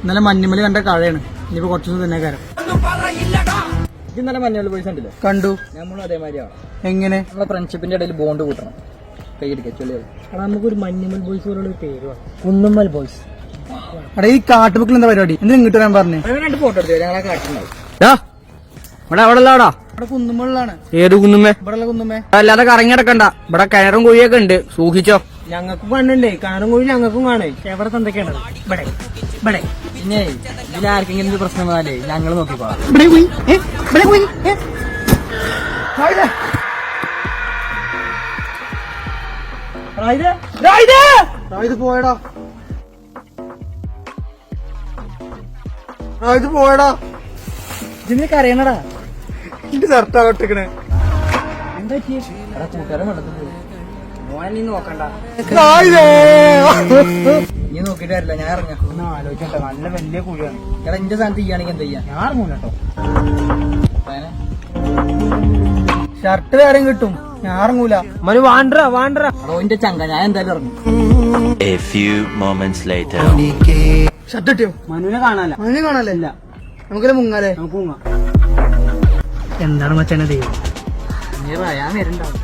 ഇന്നലെ മഞ്ഞുമല് കണ്ട കഴയാണ്. ഇനിയിപ്പോ കുറച്ചു തന്നെ കാര്യം. ഇന്നലെ മഞ്ഞുമല് പോയി കണ്ടില്ലേ? കണ്ടു. നമ്മളും അതേമാതിരിയാണ്. എങ്ങനെ? നമ്മളെ ഫ്രണ്ട്ഷിപ്പിന്റെ ഇടയിൽ ബോണ്ട് കൂട്ടണം. കൈയടിക്കുക ചൊല്ലിയത്. അവിടെ നമുക്കൊരു മഞ്ഞുമൽ ബോയ്സ് പോലുള്ള പേര് വേണം. കുന്നുമ്മൽ ബോയ്സ്. അവിടെ ഈ കാട്ടുബുക്കിൽ എന്താ പരിപാടി? എന്തിനാ ഇങ്ങോട്ട് വരാൻ പറഞ്ഞു? രണ്ട് ഫോട്ടോ എടുത്തു. ഞങ്ങളെ കാട്ടുണ്ടാവും. ഇവിടെ അവിടെ ഉള്ളടാ. ഇവിടെ കുന്നുമ്മളിലാണ്. ഏത് കുന്നുമ്മേ? ഇവിടെ കുന്നുമ്മേ. അല്ലാതെ കറങ്ങി കിടക്കണ്ട. ഇവിടെ കയറും കുഴിയൊക്കെ ഉണ്ട്. സൂക്ഷിച്ചോ. ഞങ്ങൾക്കും കണ്ടുണ്ടേ. കയറും കുഴി ഞങ്ങൾക്കും കാണേ. എവിടെ എന്തൊക്കെയാണ് ഇവിടെ ഇവിടെ. പിന്നെ ഇതിൽ ആർക്കെങ്കിലും പ്രശ്നം വന്നാലേ ഞങ്ങൾ നോക്കിക്കോളാം. പോയടാ. ഇത് പോയടാ. ഇതിനൊക്കെ അറിയണടാ. എന്റെ ഷർട്ടാകട്ടിക്കണേ. എന്താ കൂട്ടുകാരൻ വെള്ളത്തിൽ പോയി. മോനെ നീ നോക്കണ്ട. നീ നോക്കിട്ട് വരില്ല. ഞാൻ ഇറങ്ങാം. ഒന്ന് ആലോചിക്കട്ടെ. നല്ല വലിയ കുഴിയാണ്. എടാ എന്റെ സ്ഥാനത്ത് ചെയ്യാണെങ്കിൽ എന്താ ചെയ്യാ? ഞാൻ ഇറങ്ങൂല കേട്ടോ. ഷർട്ട് വേറെ കിട്ടും. ഞാൻ ഇറങ്ങൂല. മനു വാണ്ടറ അതോ എന്റെ ചങ്ക. ഞാൻ എന്തായാലും ഇറങ്ങും. ഷർട്ട് കിട്ടിയോ? മനുവിനെ കാണാനല്ല. ഇല്ല. നമുക്കല്ലേ മുങ്ങാലേ? നമുക്ക് മുങ്ങാം. എന്താണ് മച്ചാനെ ദൈവം? ഞാൻ വരണ്ടാവും.